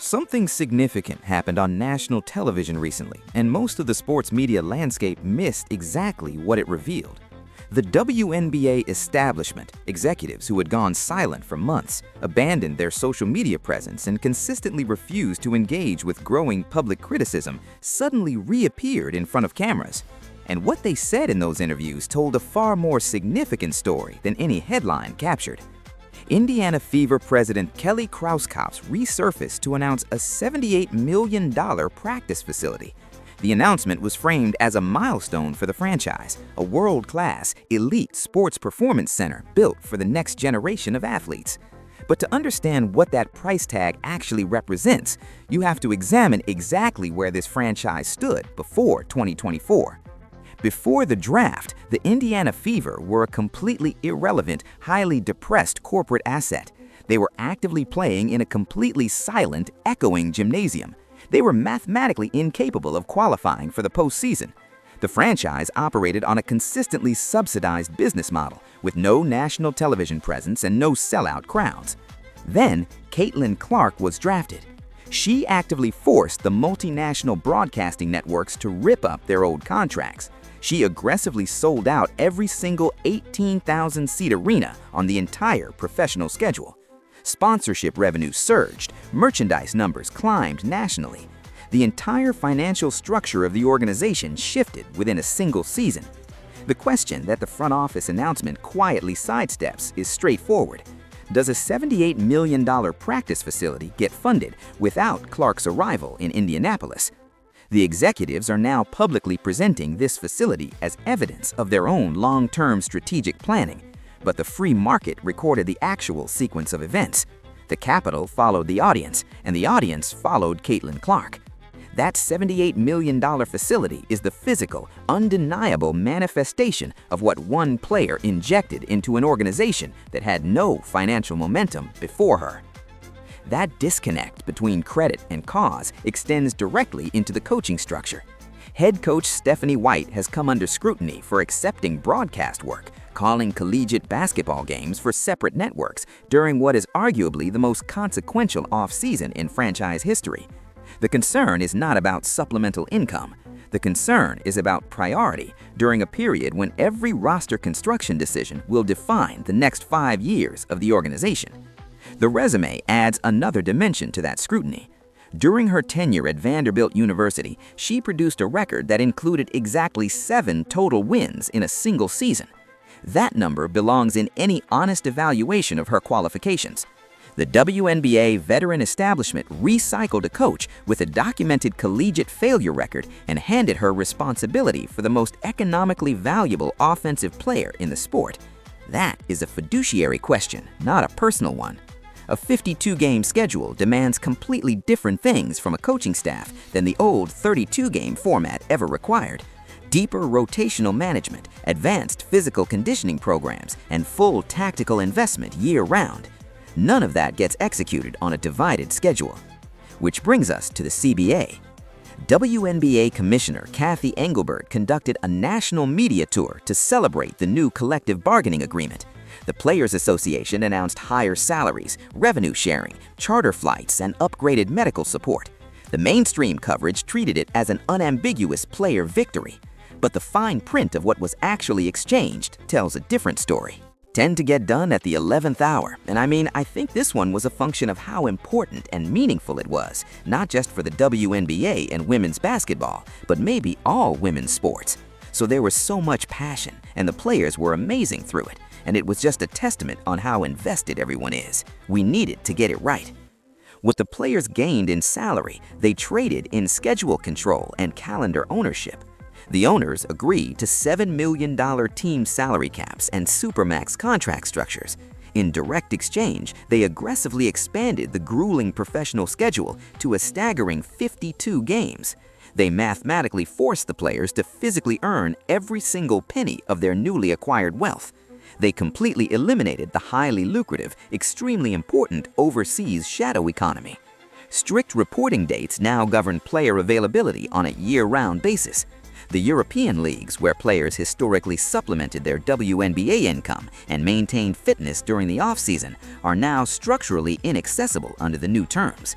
Something significant happened on national television recently, and most of the sports media landscape missed exactly what it revealed. The WNBA establishment, executives who had gone silent for months, abandoned their social media presence and consistently refused to engage with growing public criticism, suddenly reappeared in front of cameras. And what they said in those interviews told a far more significant story than any headline captured. Indiana Fever president Kelly Krauskopf resurfaced to announce a $78 million practice facility. The announcement was framed as a milestone for the franchise, a world-class, elite sports performance center built for the next generation of athletes. But to understand what that price tag actually represents, you have to examine exactly where this franchise stood before 2024. Before the draft, the Indiana Fever were a completely irrelevant, highly depressed corporate asset. They were actively playing in a completely silent, echoing gymnasium. They were mathematically incapable of qualifying for the postseason. The franchise operated on a consistently subsidized business model with no national television presence and no sellout crowds. Then, Caitlin Clark was drafted. She actively forced the multinational broadcasting networks to rip up their old contracts. She aggressively sold out every single 18,000-seat arena on the entire professional schedule. Sponsorship revenue surged, merchandise numbers climbed nationally. The entire financial structure of the organization shifted within a single season. The question that the front office announcement quietly sidesteps is straightforward. Does a $78 million practice facility get funded without Clark's arrival in Indianapolis? The executives are now publicly presenting this facility as evidence of their own long-term strategic planning, but the free market recorded the actual sequence of events. The capital followed the audience, and the audience followed Caitlin Clark. That $78 million facility is the physical, undeniable manifestation of what one player injected into an organization that had no financial momentum before her. That disconnect between credit and cause extends directly into the coaching structure. Head coach Stephanie White has come under scrutiny for accepting broadcast work, calling collegiate basketball games for separate networks during what is arguably the most consequential offseason in franchise history. The concern is not about supplemental income. The concern is about priority during a period when every roster construction decision will define the next 5 years of the organization. The resume adds another dimension to that scrutiny. During her tenure at Vanderbilt University, she produced a record that included exactly 7 total wins in a single season. That number belongs in any honest evaluation of her qualifications. The WNBA veteran establishment recycled a coach with a documented collegiate failure record and handed her responsibility for the most economically valuable offensive player in the sport. That is a fiduciary question, not a personal one. A 52-game schedule demands completely different things from a coaching staff than the old 32-game format ever required. Deeper rotational management, advanced physical conditioning programs, and full tactical investment year-round. None of that gets executed on a divided schedule. Which brings us to the CBA. WNBA Commissioner Cathy Engelbert conducted a national media tour to celebrate the new collective bargaining agreement. The Players Association announced higher salaries, revenue sharing, charter flights, and upgraded medical support. The mainstream coverage treated it as an unambiguous player victory. But the fine print of what was actually exchanged tells a different story. Tend to get done at the 11th hour, and I think this one was a function of how important and meaningful it was, not just for the WNBA and women's basketball, but maybe all women's sports. So there was so much passion, and the players were amazing through it, and it was just a testament on how invested everyone is. We needed to get it right. What the players gained in salary, they traded in schedule control and calendar ownership. The owners agreed to $7 million team salary caps and supermax contract structures. In direct exchange, they aggressively expanded the grueling professional schedule to a staggering 52 games. They mathematically forced the players to physically earn every single penny of their newly acquired wealth. They completely eliminated the highly lucrative, extremely important overseas shadow economy. Strict reporting dates now govern player availability on a year-round basis. The European leagues, where players historically supplemented their WNBA income and maintained fitness during the off-season, are now structurally inaccessible under the new terms.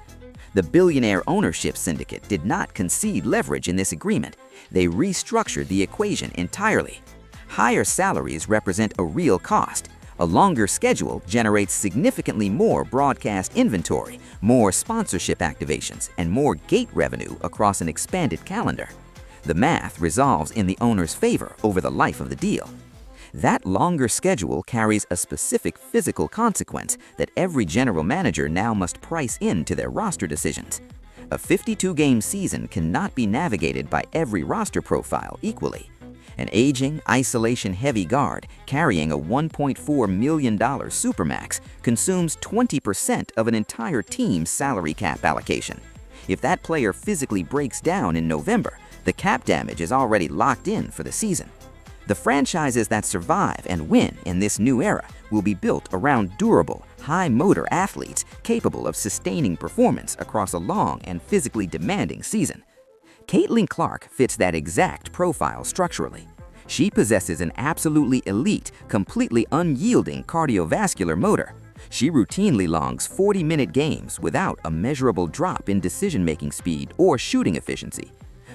The billionaire ownership syndicate did not concede leverage in this agreement. They restructured the equation entirely. Higher salaries represent a real cost. A longer schedule generates significantly more broadcast inventory, more sponsorship activations, and more gate revenue across an expanded calendar. The math resolves in the owner's favor over the life of the deal. That longer schedule carries a specific physical consequence that every general manager now must price into their roster decisions. A 52-game season cannot be navigated by every roster profile equally. An aging, isolation-heavy guard carrying a $1.4 million supermax consumes 20% of an entire team's salary cap allocation. If that player physically breaks down in November, the cap damage is already locked in for the season. The franchises that survive and win in this new era will be built around durable, high-motor athletes capable of sustaining performance across a long and physically demanding season. Caitlin Clark fits that exact profile structurally. She possesses an absolutely elite, completely unyielding cardiovascular motor. She routinely longs 40-minute games without a measurable drop in decision-making speed or shooting efficiency.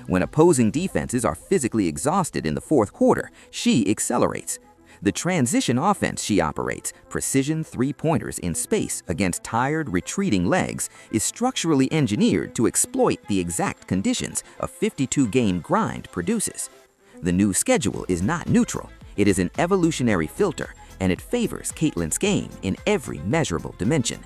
When opposing defenses are physically exhausted in the fourth quarter, she accelerates. The transition offense she operates, precision three-pointers in space against tired, retreating legs, is structurally engineered to exploit the exact conditions a 52-game grind produces. The new schedule is not neutral. It is an evolutionary filter, and it favors Caitlin's game in every measurable dimension.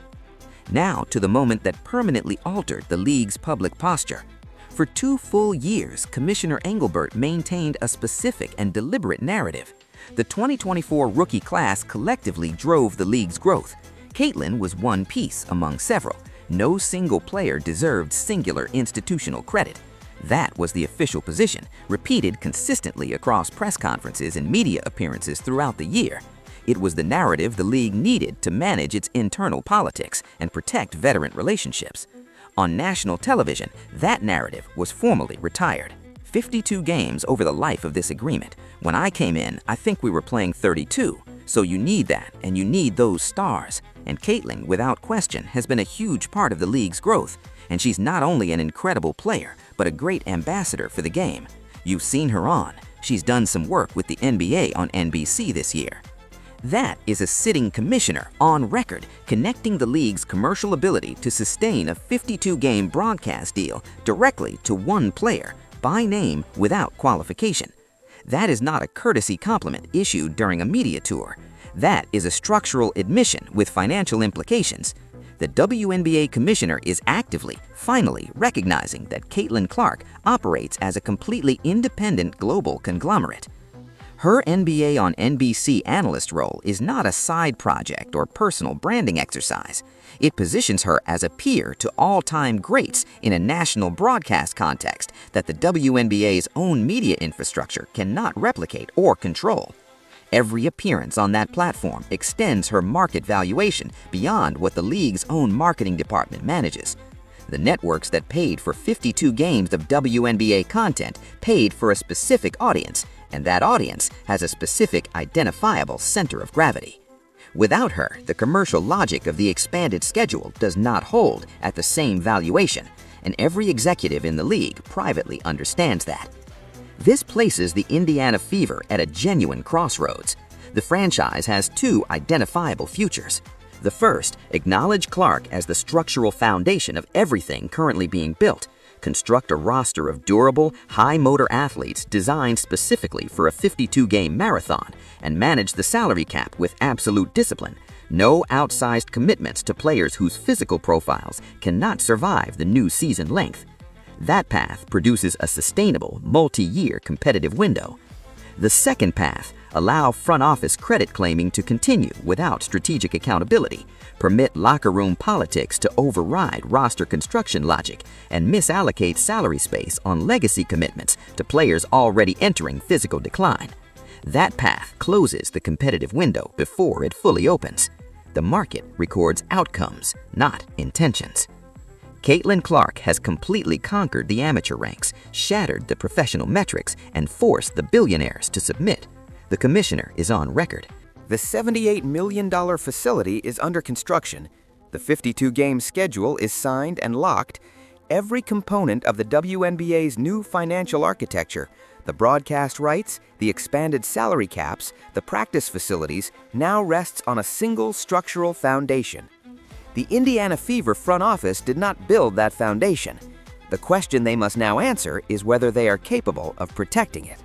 Now to the moment that permanently altered the league's public posture. For 2 full years, Commissioner Engelbert maintained a specific and deliberate narrative. The 2024 rookie class collectively drove the league's growth. Caitlin was one piece among several. No single player deserved singular institutional credit. That was the official position, repeated consistently across press conferences and media appearances throughout the year. It was the narrative the league needed to manage its internal politics and protect veteran relationships. On national television, that narrative was formally retired. 52 games over the life of this agreement. When I came in, I think we were playing 32. So you need that, and you need those stars. And Caitlin, without question, has been a huge part of the league's growth. And she's not only an incredible player, but a great ambassador for the game. You've seen her on. She's done some work with the NBA on NBC this year. That is a sitting commissioner on record connecting the league's commercial ability to sustain a 52-game broadcast deal directly to one player, by name, without qualification. That is not a courtesy compliment issued during a media tour. That is a structural admission with financial implications. The WNBA commissioner is actively, finally, recognizing that Caitlin Clark operates as a completely independent global conglomerate. Her NBA on NBC analyst role is not a side project or personal branding exercise. It positions her as a peer to all-time greats in a national broadcast context that the WNBA's own media infrastructure cannot replicate or control. Every appearance on that platform extends her market valuation beyond what the league's own marketing department manages. The networks that paid for 52 games of WNBA content paid for a specific audience, and that audience has a specific identifiable center of gravity. Without her, the commercial logic of the expanded schedule does not hold at the same valuation, and every executive in the league privately understands that. This places the Indiana Fever at a genuine crossroads. The franchise has 2 identifiable futures. The first, acknowledge Clark as the structural foundation of everything currently being built. Construct a roster of durable, high-motor athletes designed specifically for a 52-game marathon and manage the salary cap with absolute discipline. No outsized commitments to players whose physical profiles cannot survive the new season length. That path produces a sustainable, multi-year competitive window. The second path, allow front office credit claiming to continue without strategic accountability, permit locker room politics to override roster construction logic, and misallocate salary space on legacy commitments to players already entering physical decline. That path closes the competitive window before it fully opens. The market records outcomes, not intentions. Caitlin Clark has completely conquered the amateur ranks, shattered the professional metrics, and forced the billionaires to submit. The commissioner is on record. The $78 million facility is under construction. The 52-game schedule is signed and locked. Every component of the WNBA's new financial architecture, the broadcast rights, the expanded salary caps, the practice facilities, now rests on a single structural foundation. The Indiana Fever front office did not build that foundation. The question they must now answer is whether they are capable of protecting it.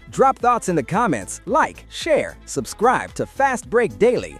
Drop thoughts in the comments, like, share, subscribe to Fast Break Daily,